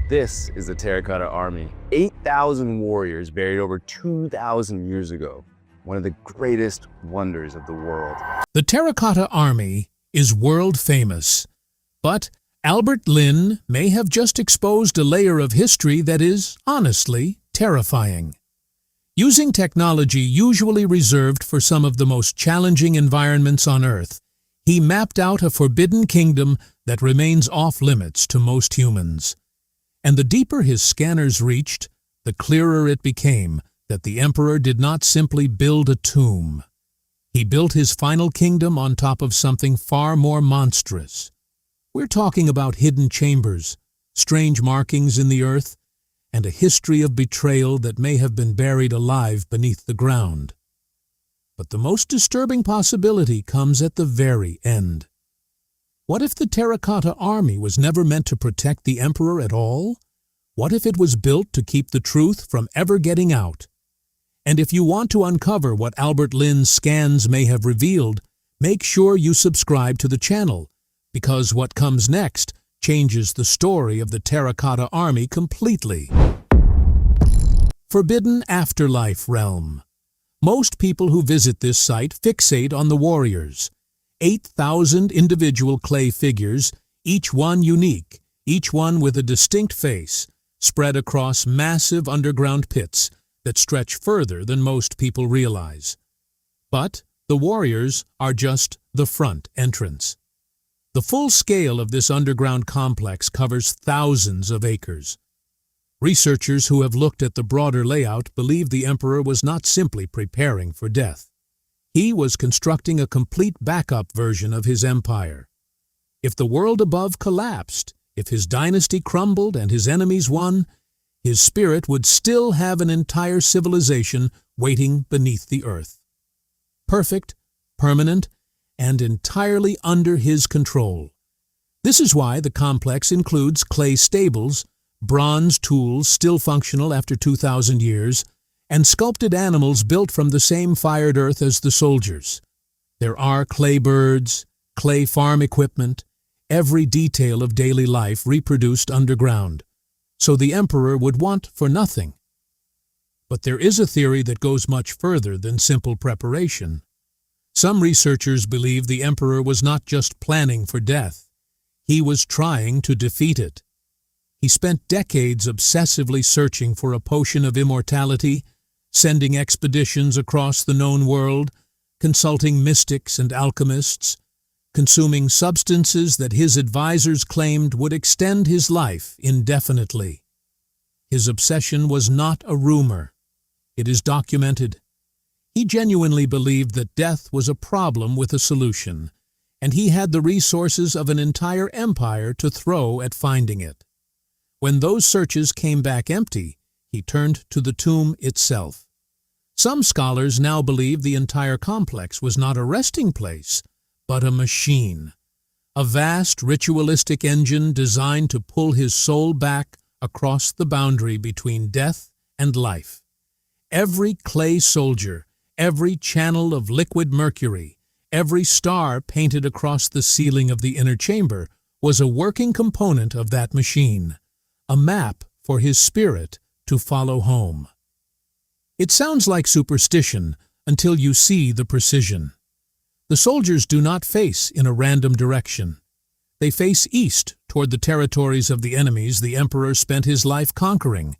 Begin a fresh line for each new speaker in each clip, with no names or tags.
This is the Terracotta Army, 8,000 warriors buried over 2,000 years ago, one of the greatest wonders of the world.
The Terracotta Army is world famous, but Albert Lin may have just exposed a layer of history that is, honestly, terrifying. Using technology usually reserved for some of the most challenging environments on Earth, he mapped out a forbidden kingdom that remains off-limits to most humans. And the deeper his scanners reached, the clearer it became that the Emperor did not simply build a tomb. He built his final kingdom on top of something far more monstrous. We're talking about hidden chambers, strange markings in the earth, and a history of betrayal that may have been buried alive beneath the ground. But the most disturbing possibility comes at the very end. What if the Terracotta Army was never meant to protect the Emperor at all? What if it was built to keep the truth from ever getting out? And if you want to uncover what Albert Lin's scans may have revealed, make sure you subscribe to the channel, because what comes next changes the story of the Terracotta Army completely. Forbidden Afterlife Realm. Most people who visit this site fixate on the warriors. 8,000 individual clay figures, each one unique, each one with a distinct face, spread across massive underground pits that stretch further than most people realize. But the warriors are just the front entrance. The full scale of this underground complex covers thousands of acres. Researchers who have looked at the broader layout believe the Emperor was not simply preparing for death. He was constructing a complete backup version of his empire. If the world above collapsed, if his dynasty crumbled and his enemies won, his spirit would still have an entire civilization waiting beneath the earth. Perfect, permanent, and entirely under his control. This is why the complex includes clay stables, bronze tools still functional after 2,000 years, and sculpted animals built from the same fired earth as the soldiers. There are clay birds, clay farm equipment, every detail of daily life reproduced underground, so the Emperor would want for nothing. But there is a theory that goes much further than simple preparation. Some researchers believe the Emperor was not just planning for death, he was trying to defeat it. He spent decades obsessively searching for a potion of immortality, sending expeditions across the known world, consulting mystics and alchemists, consuming substances that his advisors claimed would extend his life indefinitely. His obsession was not a rumor. It is documented. He genuinely believed that death was a problem with a solution, and he had the resources of an entire empire to throw at finding it. When those searches came back empty, he turned to the tomb itself. Some scholars now believe the entire complex was not a resting place, but a machine. A vast ritualistic engine designed to pull his soul back across the boundary between death and life. Every clay soldier, every channel of liquid mercury, every star painted across the ceiling of the inner chamber was a working component of that machine, a map for his spirit to follow home. It sounds like superstition until you see the precision. The soldiers do not face in a random direction. They face east toward the territories of the enemies the Emperor spent his life conquering.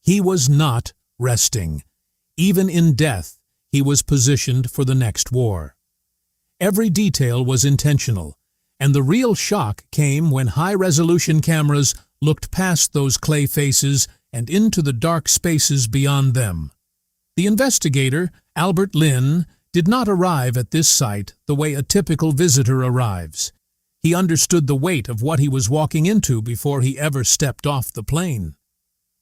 He was not resting. Even in death, he was positioned for the next war. Every detail was intentional, and the real shock came when high-resolution cameras looked past those clay faces and into the dark spaces beyond them. The investigator, Albert Lin, did not arrive at this site the way a typical visitor arrives. He understood the weight of what he was walking into before he ever stepped off the plane.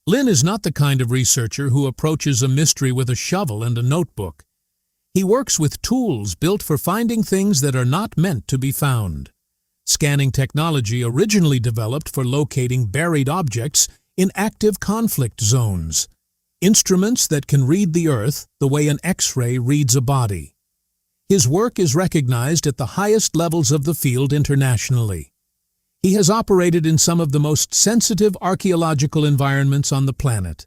Lin is not the kind of researcher who approaches a mystery with a shovel and a notebook. He works with tools built for finding things that are not meant to be found. Scanning technology originally developed for locating buried objects in active conflict zones. Instruments that can read the earth the way an X-ray reads a body. His work is recognized at the highest levels of the field internationally. He has operated in some of the most sensitive archaeological environments on the planet.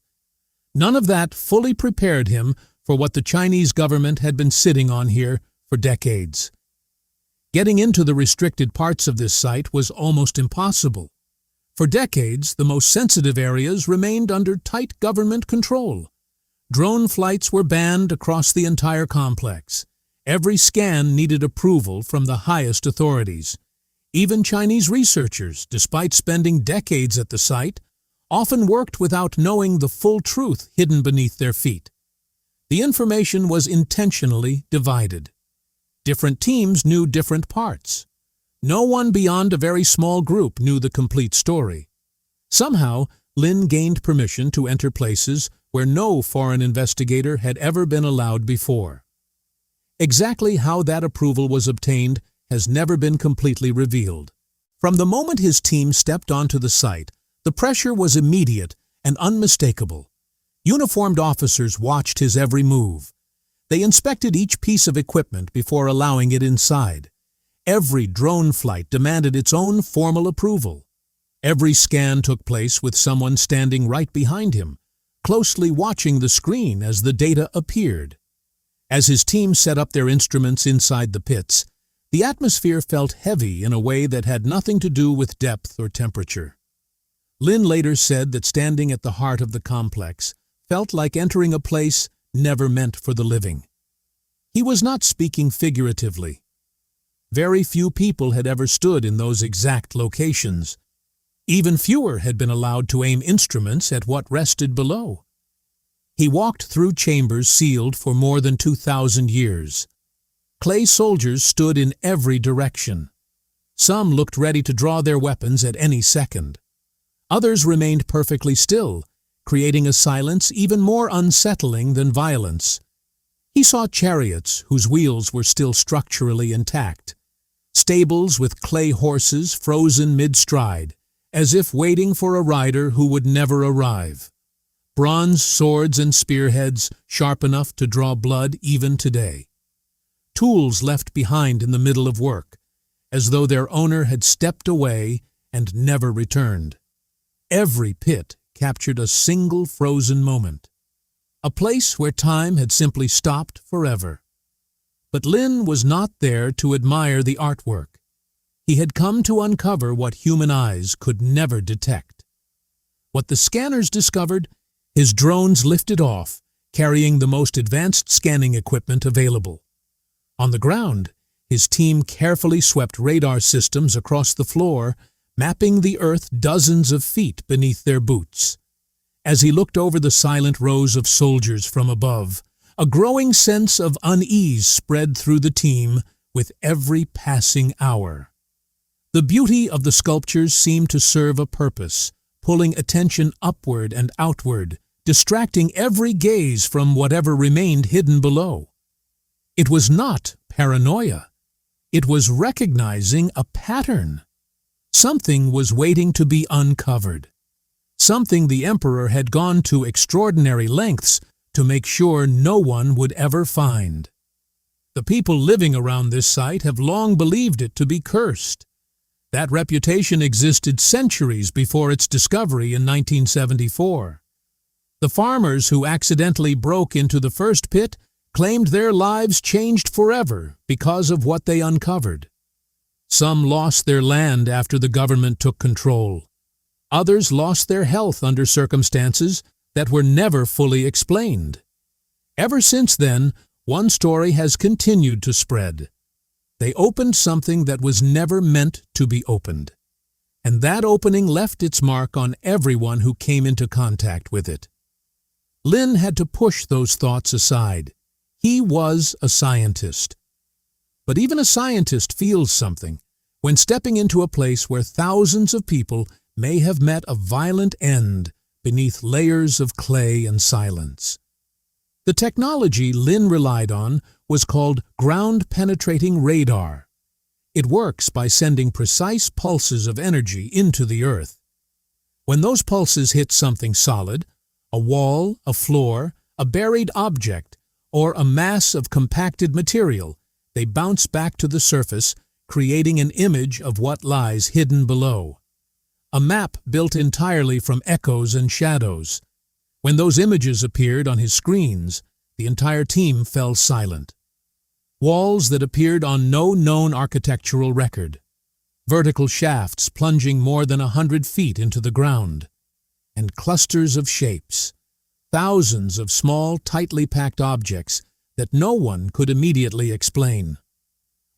None of that fully prepared him for what the Chinese government had been sitting on here for decades. Getting into the restricted parts of this site was almost impossible. For decades, the most sensitive areas remained under tight government control. Drone flights were banned across the entire complex. Every scan needed approval from the highest authorities. Even Chinese researchers, despite spending decades at the site, often worked without knowing the full truth hidden beneath their feet. The information was intentionally divided. Different teams knew different parts. No one beyond a very small group knew the complete story. Somehow, Lin gained permission to enter places where no foreign investigator had ever been allowed before. Exactly how that approval was obtained has never been completely revealed. From the moment his team stepped onto the site, the pressure was immediate and unmistakable. Uniformed officers watched his every move. They inspected each piece of equipment before allowing it inside. Every drone flight demanded its own formal approval. Every scan took place with someone standing right behind him, closely watching the screen as the data appeared. As his team set up their instruments inside the pits, the atmosphere felt heavy in a way that had nothing to do with depth or temperature. Lin later said that standing at the heart of the complex felt like entering a place never meant for the living. He was not speaking figuratively. Very few people had ever stood in those exact locations. Even fewer had been allowed to aim instruments at what rested below. He walked through chambers sealed for more than 2,000 years. Clay soldiers stood in every direction. Some looked ready to draw their weapons at any second. Others remained perfectly still, creating a silence even more unsettling than violence. He saw chariots whose wheels were still structurally intact, stables with clay horses frozen mid-stride, as if waiting for a rider who would never arrive. Bronze swords and spearheads sharp enough to draw blood even today. Tools left behind in the middle of work, as though their owner had stepped away and never returned. Every pit captured a single frozen moment, a place where time had simply stopped forever. But Lin was not there to admire the artwork. He had come to uncover what human eyes could never detect. What the scanners discovered, his drones lifted off, carrying the most advanced scanning equipment available. On the ground, his team carefully swept radar systems across the floor, mapping the earth dozens of feet beneath their boots. As he looked over the silent rows of soldiers from above, a growing sense of unease spread through the team with every passing hour. The beauty of the sculptures seemed to serve a purpose, pulling attention upward and outward, distracting every gaze from whatever remained hidden below. It was not paranoia. It was recognizing a pattern. Something was waiting to be uncovered. Something the Emperor had gone to extraordinary lengths to make sure no one would ever find. The people living around this site have long believed it to be cursed. That reputation existed centuries before its discovery in 1974. The farmers who accidentally broke into the first pit claimed their lives changed forever because of what they uncovered. Some lost their land after the government took control. Others lost their health under circumstances that were never fully explained. Ever since then, one story has continued to spread. They opened something that was never meant to be opened. And that opening left its mark on everyone who came into contact with it. Lin had to push those thoughts aside. He was a scientist. But even a scientist feels something when stepping into a place where thousands of people may have met a violent end beneath layers of clay and silence. The technology Lin relied on was called ground-penetrating radar. It works by sending precise pulses of energy into the earth. When those pulses hit something solid, a wall, a floor, a buried object, or a mass of compacted material, they bounce back to the surface, creating an image of what lies hidden below. A map built entirely from echoes and shadows. When those images appeared on his screens, the entire team fell silent. Walls that appeared on no known architectural record. Vertical shafts plunging more than 100 feet into the ground. And clusters of shapes. Thousands of small, tightly packed objects that no one could immediately explain.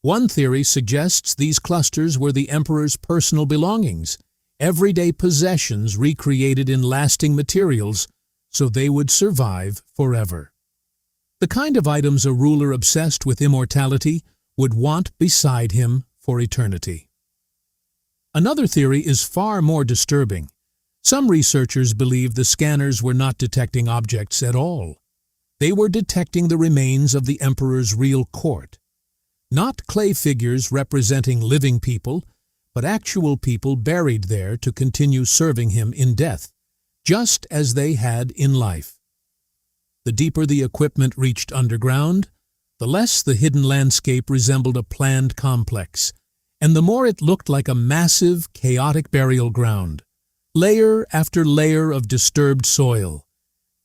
One theory suggests these clusters were the emperor's personal belongings, everyday possessions recreated in lasting materials so they would survive forever. The kind of items a ruler obsessed with immortality would want beside him for eternity. Another theory is far more disturbing. Some researchers believe the scanners were not detecting objects at all. They were detecting the remains of the emperor's real court. Not clay figures representing living people, but actual people buried there to continue serving him in death, just as they had in life. The deeper the equipment reached underground, the less the hidden landscape resembled a planned complex, and the more it looked like a massive, chaotic burial ground. Layer after layer of disturbed soil,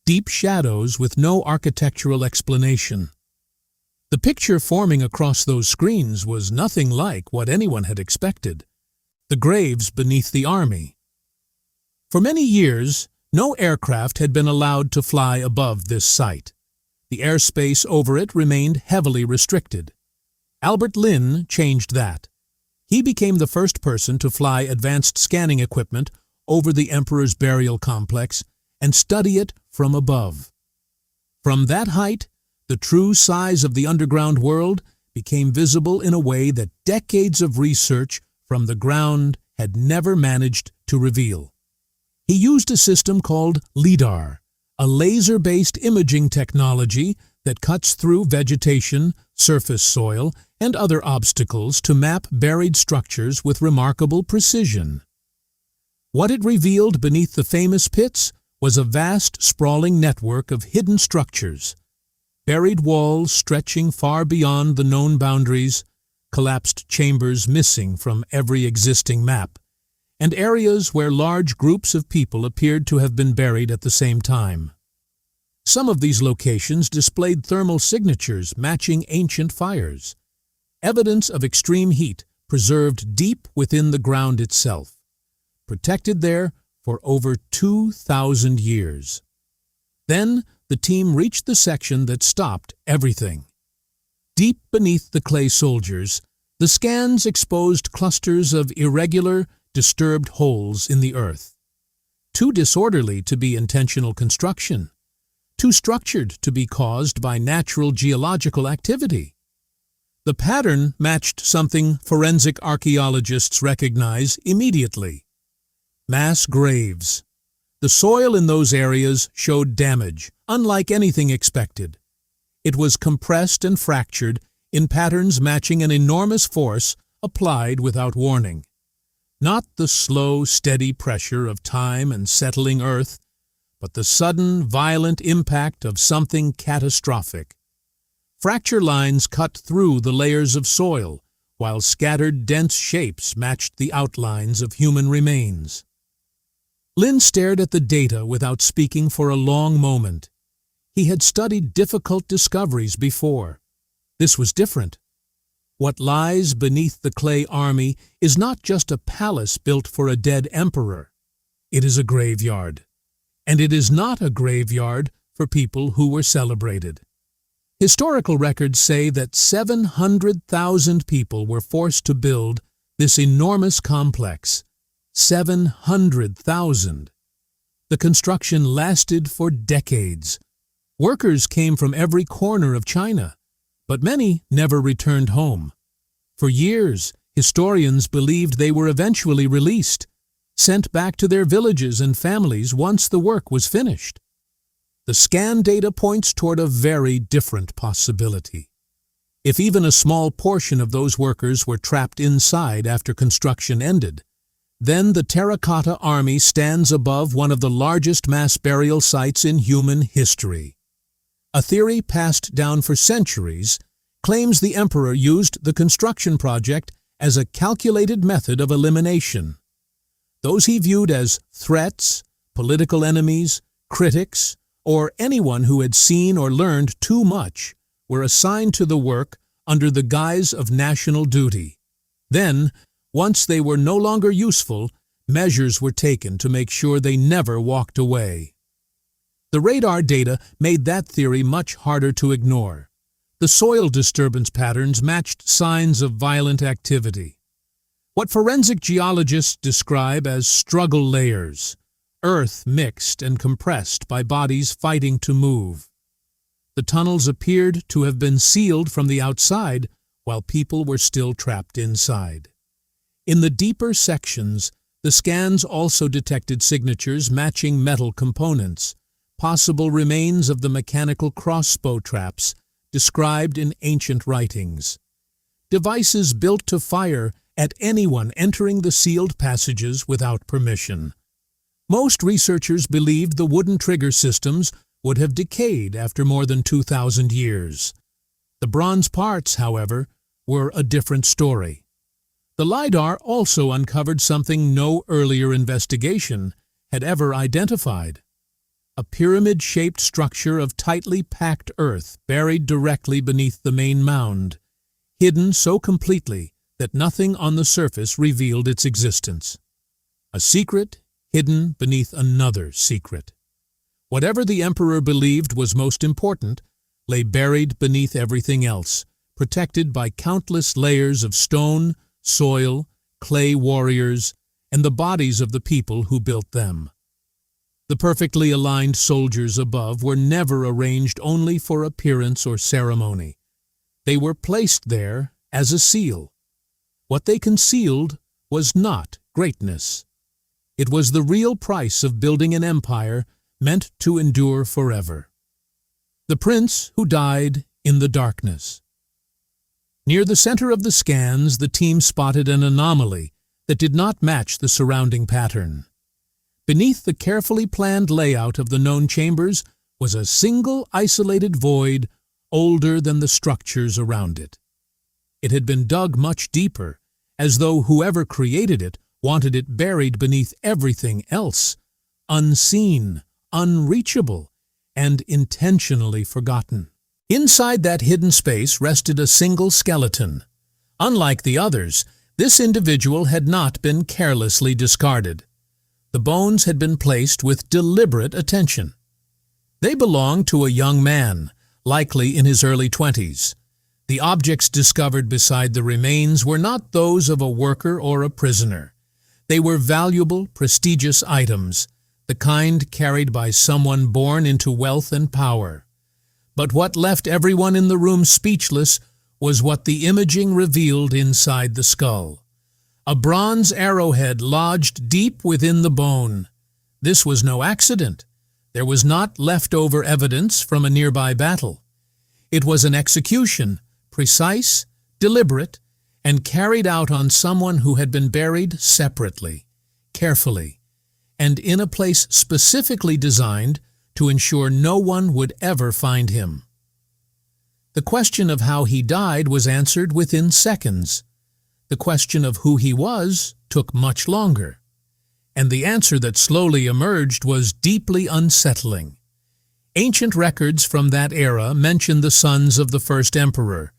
deep shadows with no architectural explanation. The picture forming across those screens was nothing like what anyone had expected. The graves beneath the army. For many years, no aircraft had been allowed to fly above this site. The airspace over it remained heavily restricted. Albert Lin changed that. He became the first person to fly advanced scanning equipment over the emperor's burial complex and study it from above. From that height, the true size of the underground world became visible in a way that decades of research from the ground had never managed to reveal. He used a system called LIDAR, a laser-based imaging technology that cuts through vegetation, surface soil, and other obstacles to map buried structures with remarkable precision. What it revealed beneath the famous pits was a vast, sprawling network of hidden structures, buried walls stretching far beyond the known boundaries, collapsed chambers missing from every existing map, and areas where large groups of people appeared to have been buried at the same time. Some of these locations displayed thermal signatures matching ancient fires, evidence of extreme heat preserved deep within the ground itself, protected there for over 2,000 years. Then the team reached the section that stopped everything. Deep beneath the clay soldiers, the scans exposed clusters of irregular, disturbed holes in the earth. Too disorderly to be intentional construction. Too structured to be caused by natural geological activity. The pattern matched something forensic archaeologists recognize immediately. Mass graves. The soil in those areas showed damage, unlike anything expected. It was compressed and fractured in patterns matching an enormous force applied without warning. Not the slow, steady pressure of time and settling earth, but the sudden, violent impact of something catastrophic. Fracture lines cut through the layers of soil, while scattered, dense shapes matched the outlines of human remains. Lin stared at the data without speaking for a long moment. He had studied difficult discoveries before. This was different. What lies beneath the clay army is not just a palace built for a dead emperor. It is a graveyard. And it is not a graveyard for people who were celebrated. Historical records say that 700,000 people were forced to build this enormous complex. 700,000. The construction lasted for decades. Workers came from every corner of China, but many never returned home. For years, historians believed they were eventually released, sent back to their villages and families once the work was finished. The scan data points toward a very different possibility. If even a small portion of those workers were trapped inside after construction ended, then the Terracotta Army stands above one of the largest mass burial sites in human history. A theory passed down for centuries claims the emperor used the construction project as a calculated method of elimination. Those he viewed as threats, political enemies, critics, or anyone who had seen or learned too much were assigned to the work under the guise of national duty. Then, once they were no longer useful, measures were taken to make sure they never walked away. The radar data made that theory much harder to ignore. The soil disturbance patterns matched signs of violent activity. What forensic geologists describe as struggle layers, earth mixed and compressed by bodies fighting to move. The tunnels appeared to have been sealed from the outside while people were still trapped inside. In the deeper sections, the scans also detected signatures matching metal components, possible remains of the mechanical crossbow traps described in ancient writings. Devices built to fire at anyone entering the sealed passages without permission. Most researchers believed the wooden trigger systems would have decayed after more than 2,000 years. The bronze parts, however, were a different story. The LiDAR also uncovered something no earlier investigation had ever identified: a pyramid-shaped structure of tightly packed earth buried directly beneath the main mound, hidden so completely that nothing on the surface revealed its existence. A secret hidden beneath another secret. Whatever the emperor believed was most important lay buried beneath everything else, protected by countless layers of stone, soil, clay warriors, and the bodies of the people who built them. The perfectly aligned soldiers above were never arranged only for appearance or ceremony. They were placed there as a seal. What they concealed was not greatness. It was the real price of building an empire meant to endure forever. The prince who died in the darkness. Near the center of the scans, the team spotted an anomaly that did not match the surrounding pattern. Beneath the carefully planned layout of the known chambers was a single isolated void older than the structures around it. It had been dug much deeper, as though whoever created it wanted it buried beneath everything else, unseen, unreachable, and intentionally forgotten. Inside that hidden space rested a single skeleton. Unlike the others, this individual had not been carelessly discarded. The bones had been placed with deliberate attention. They belonged to a young man, likely in his early 20s. The objects discovered beside the remains were not those of a worker or a prisoner. They were valuable, prestigious items, the kind carried by someone born into wealth and power. But what left everyone in the room speechless was what the imaging revealed inside the skull. A bronze arrowhead lodged deep within the bone. This was no accident. There was not leftover evidence from a nearby battle. It was an execution, precise, deliberate, and carried out on someone who had been buried separately, carefully, and in a place specifically designed to ensure no one would ever find him. The question of how he died was answered within seconds. The question of who he was took much longer, and the answer that slowly emerged was deeply unsettling. Ancient records from that era mention the sons of the first emperor,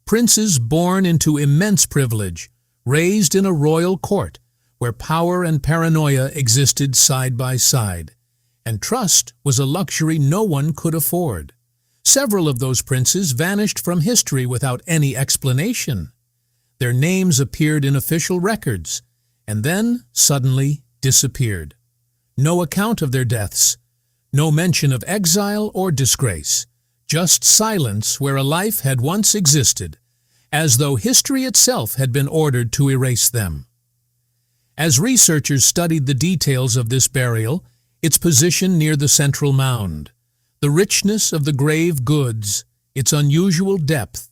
princes born into immense privilege, raised in a royal court where power and paranoia existed side by side, and trust was a luxury no one could afford. Several of those princes vanished from history without any explanation. Their names appeared in official records, and then suddenly disappeared. No account of their deaths, no mention of exile or disgrace, just silence where a life had once existed, as though history itself had been ordered to erase them. As researchers studied the details of this burial, its position near the central mound, the richness of the grave goods, its unusual depth,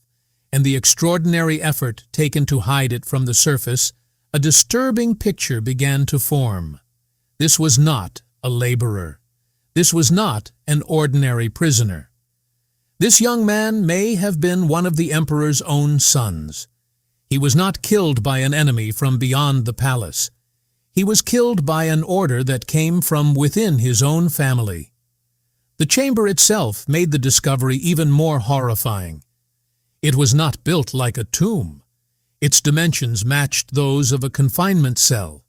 and the extraordinary effort taken to hide it from the surface, a disturbing picture began to form. This was not a laborer. This was not an ordinary prisoner. This young man may have been one of the emperor's own sons. He was not killed by an enemy from beyond the palace. He was killed by an order that came from within his own family. The chamber itself made the discovery even more horrifying. It was not built like a tomb. Its dimensions matched those of a confinement cell.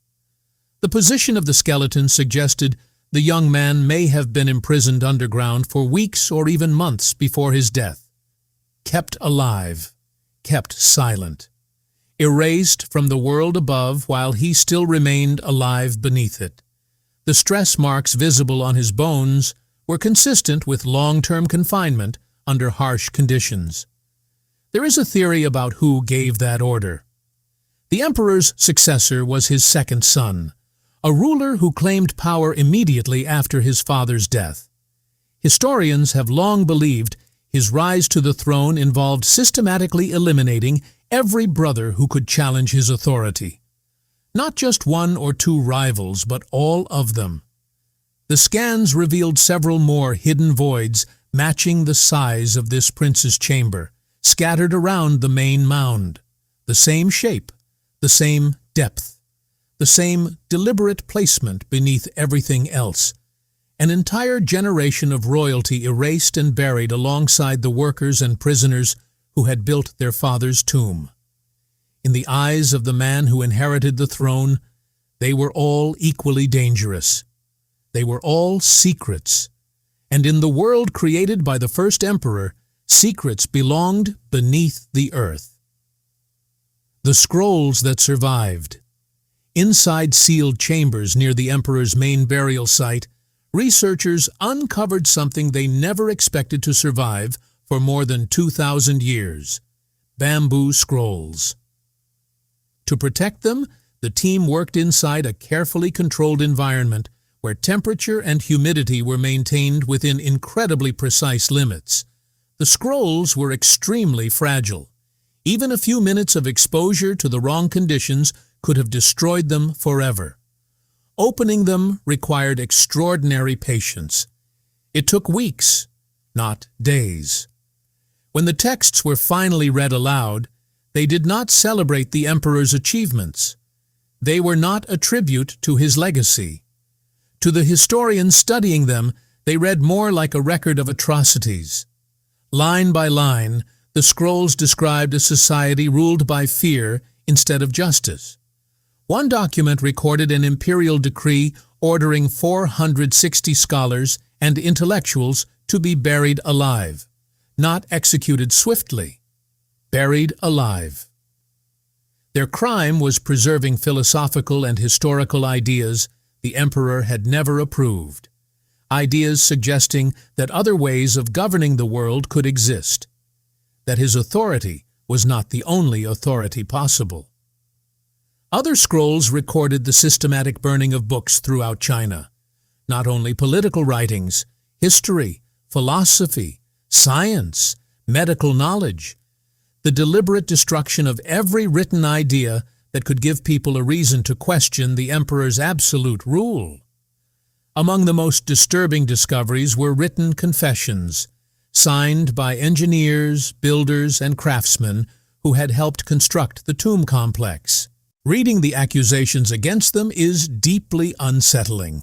The position of the skeleton suggested the young man may have been imprisoned underground for weeks or even months before his death. Kept alive, kept silent, erased from the world above while he still remained alive beneath it. The stress marks visible on his bones were consistent with long-term confinement under harsh conditions. There is a theory about who gave that order. The emperor's successor was his second son, a ruler who claimed power immediately after his father's death. Historians have long believed his rise to the throne involved systematically eliminating every brother who could challenge his authority. Not just one or two rivals, but all of them. The scans revealed several more hidden voids matching the size of this prince's chamber, scattered around the main mound. The same shape, the same depth, the same deliberate placement beneath everything else. An entire generation of royalty erased and buried alongside the workers and prisoners who had built their father's tomb. In the eyes of the man who inherited the throne, they were all equally dangerous. They were all secrets. And in the world created by the first emperor, secrets belonged beneath the earth. The scrolls that survived. Inside sealed chambers near the emperor's main burial site, researchers uncovered something they never expected to survive for more than 2,000 years: bamboo scrolls. To protect them, the team worked inside a carefully controlled environment where temperature and humidity were maintained within incredibly precise limits. The scrolls were extremely fragile. Even a few minutes of exposure to the wrong conditions could have destroyed them forever. Opening them required extraordinary patience. It took weeks, not days. When the texts were finally read aloud, they did not celebrate the emperor's achievements. They were not a tribute to his legacy. To the historians studying them, they read more like a record of atrocities. Line by line, the scrolls described a society ruled by fear instead of justice. One document recorded an imperial decree ordering 460 scholars and intellectuals to be buried alive, not executed swiftly, buried alive. Their crime was preserving philosophical and historical ideas the emperor had never approved, ideas suggesting that other ways of governing the world could exist, that his authority was not the only authority possible. Other scrolls recorded the systematic burning of books throughout China, not only political writings, history, philosophy, science, medical knowledge, the deliberate destruction of every written idea that could give people a reason to question the emperor's absolute rule. Among the most disturbing discoveries were written confessions, signed by engineers, builders, and craftsmen who had helped construct the tomb complex. Reading the accusations against them is deeply unsettling.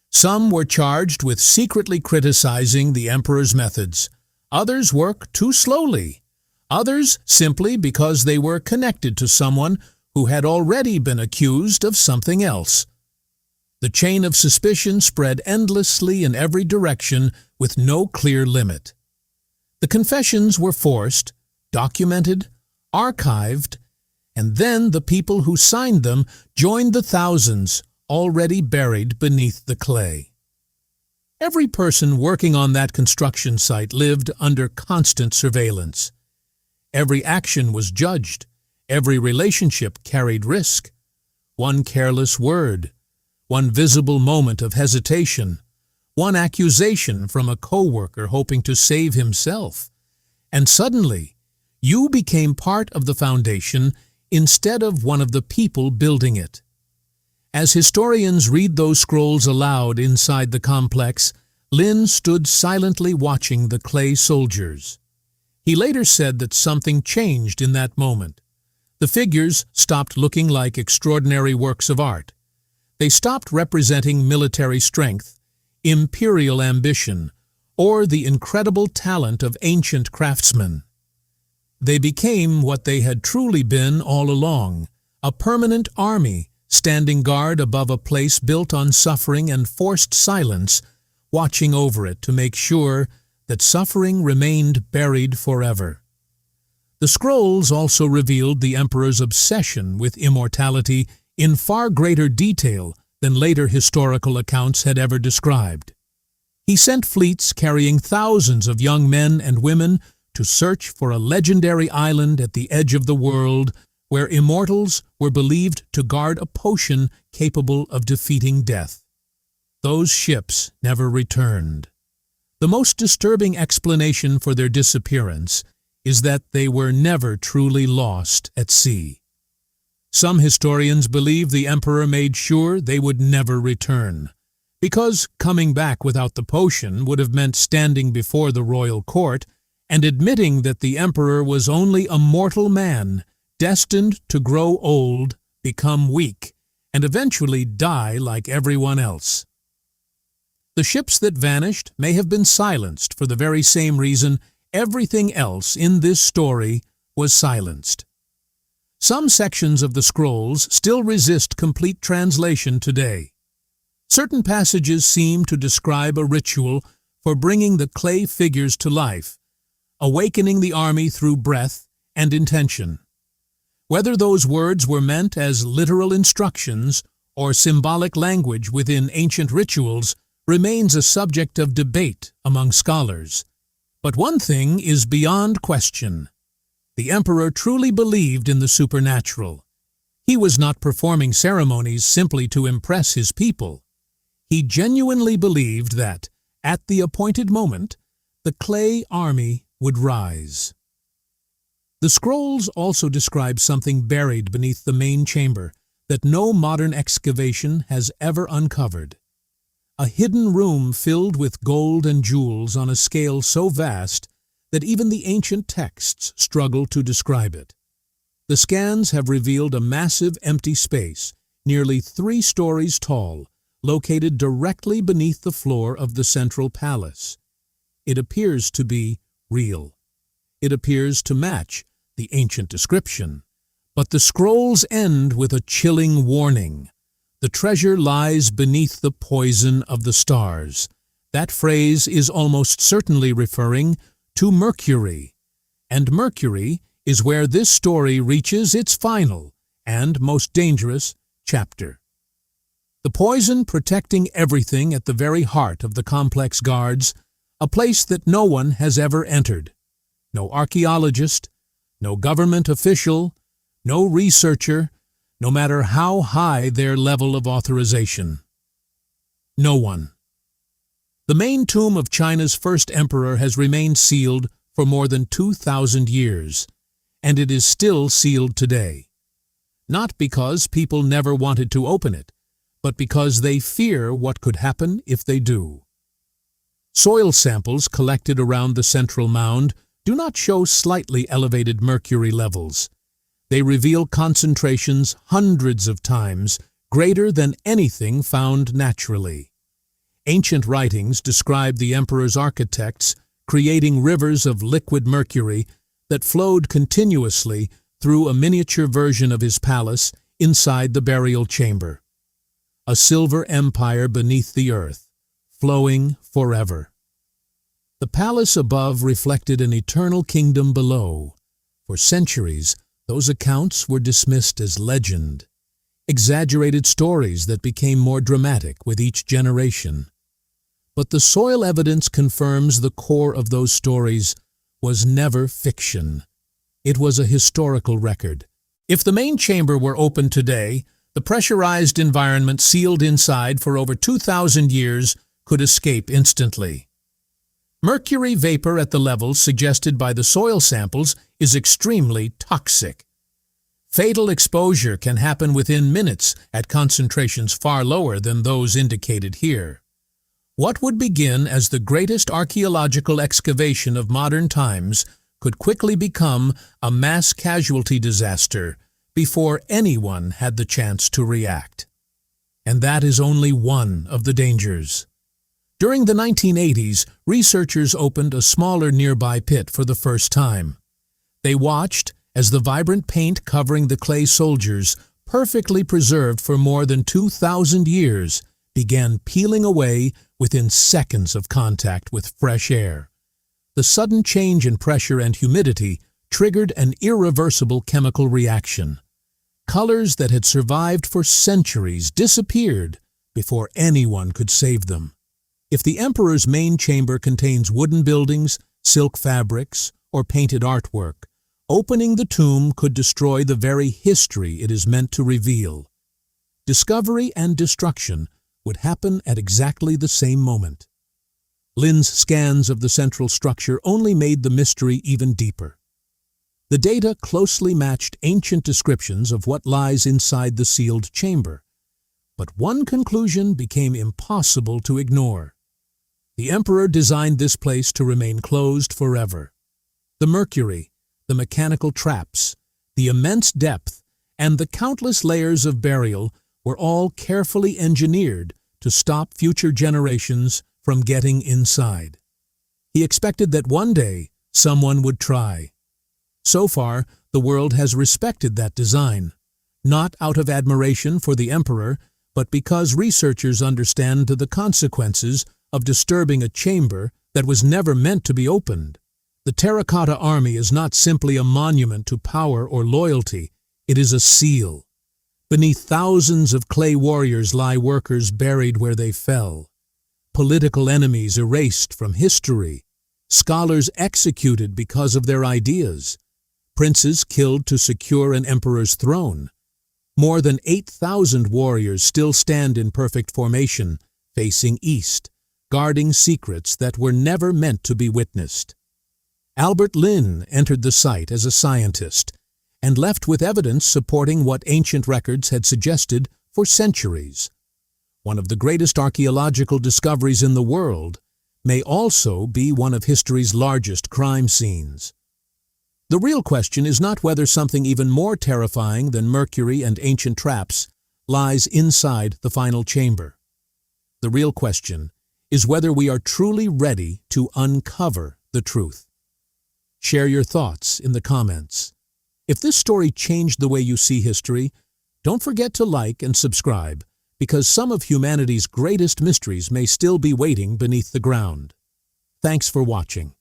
Some were charged with secretly criticizing the emperor's methods. Others worked too slowly. Others simply because they were connected to someone who had already been accused of something else. The chain of suspicion spread endlessly in every direction with no clear limit. The confessions were forced, documented, archived, and then the people who signed them joined the thousands already buried beneath the clay. Every person working on that construction site lived under constant surveillance. Every action was judged. Every relationship carried risk. One careless word, one visible moment of hesitation, one accusation from a coworker hoping to save himself, and suddenly you became part of the foundation instead of one of the people building it. As historians read those scrolls aloud inside the complex, Lin stood silently watching the clay soldiers. He later said that something changed in that moment. The figures stopped looking like extraordinary works of art. They stopped representing military strength, imperial ambition, or the incredible talent of ancient craftsmen. They became what they had truly been all along, a permanent army standing guard above a place built on suffering and forced silence, watching over it to make sure that suffering remained buried forever. The scrolls also revealed the emperor's obsession with immortality in far greater detail than later historical accounts had ever described. He sent fleets carrying thousands of young men and women to search for a legendary island at the edge of the world where immortals were believed to guard a potion capable of defeating death. Those ships never returned. The most disturbing explanation for their disappearance is that they were never truly lost at sea. Some historians believe the emperor made sure they would never return, because coming back without the potion would have meant standing before the royal court and admitting that the emperor was only a mortal man, destined to grow old, become weak, and eventually die like everyone else. The ships that vanished may have been silenced for the very same reason everything else in this story was silenced. Some sections of the scrolls still resist complete translation today. Certain passages seem to describe a ritual for bringing the clay figures to life, awakening the army through breath and intention. Whether those words were meant as literal instructions or symbolic language within ancient rituals remains a subject of debate among scholars. But one thing is beyond question. The emperor truly believed in the supernatural. He was not performing ceremonies simply to impress his people. He genuinely believed that, at the appointed moment, the clay army would rise. The scrolls also describe something buried beneath the main chamber that no modern excavation has ever uncovered. A hidden room filled with gold and jewels on a scale so vast that even the ancient texts struggle to describe it. The scans have revealed a massive empty space, nearly 3 stories tall, located directly beneath the floor of the central palace. It appears to be real. It appears to match the ancient description. But the scrolls end with a chilling warning. The treasure lies beneath the poison of the stars. That phrase is almost certainly referring to Mercury. And Mercury is where this story reaches its final and most dangerous chapter. The poison protecting everything at the very heart of the complex guards, a place that no one has ever entered. No archaeologist, no government official, no researcher, no matter how high their level of authorization. No one. The main tomb of China's first emperor has remained sealed for more than 2,000 years, and it is still sealed today. Not because people never wanted to open it, but because they fear what could happen if they do. Soil samples collected around the central mound do not show slightly elevated mercury levels. They reveal concentrations hundreds of times greater than anything found naturally. Ancient writings describe the emperor's architects creating rivers of liquid mercury that flowed continuously through a miniature version of his palace inside the burial chamber. A silver empire beneath the earth, flowing forever. The palace above reflected an eternal kingdom below. For centuries, those accounts were dismissed as legend, exaggerated stories that became more dramatic with each generation. But the soil evidence confirms the core of those stories was never fiction. It was a historical record. If the main chamber were opened today, the pressurized environment sealed inside for over 2,000 years could escape instantly. Mercury vapor at the levels suggested by the soil samples is extremely toxic. Fatal exposure can happen within minutes at concentrations far lower than those indicated here. What would begin as the greatest archaeological excavation of modern times could quickly become a mass casualty disaster before anyone had the chance to react. And that is only one of the dangers. During the 1980s, researchers opened a smaller nearby pit for the first time. They watched as the vibrant paint covering the clay soldiers, perfectly preserved for more than 2,000 years, began peeling away within seconds of contact with fresh air. The sudden change in pressure and humidity triggered an irreversible chemical reaction. Colors that had survived for centuries disappeared before anyone could save them. If the emperor's main chamber contains wooden buildings, silk fabrics, or painted artwork, opening the tomb could destroy the very history it is meant to reveal. Discovery and destruction would happen at exactly the same moment. Lin's scans of the central structure only made the mystery even deeper. The data closely matched ancient descriptions of what lies inside the sealed chamber. But one conclusion became impossible to ignore. The emperor designed this place to remain closed forever. The mercury, the mechanical traps, the immense depth, and the countless layers of burial were all carefully engineered to stop future generations from getting inside. He expected that one day someone would try. So far, the world has respected that design, not out of admiration for the emperor, but because researchers understand the consequences of disturbing a chamber that was never meant to be opened. The Terracotta Army is not simply a monument to power or loyalty, it is a seal. Beneath thousands of clay warriors lie workers buried where they fell, political enemies erased from history, scholars executed because of their ideas, princes killed to secure an emperor's throne. More than 8,000 warriors still stand in perfect formation, facing east, guarding secrets that were never meant to be witnessed. Albert Lin entered the site as a scientist and left with evidence supporting what ancient records had suggested for centuries. One of the greatest archaeological discoveries in the world may also be one of history's largest crime scenes. The real question is not whether something even more terrifying than mercury and ancient traps lies inside the final chamber. The real question is whether we are truly ready to uncover the truth. Share your thoughts in the comments. If this story changed the way you see history, don't forget to like and subscribe, because some of humanity's greatest mysteries may still be waiting beneath the ground. Thanks for watching.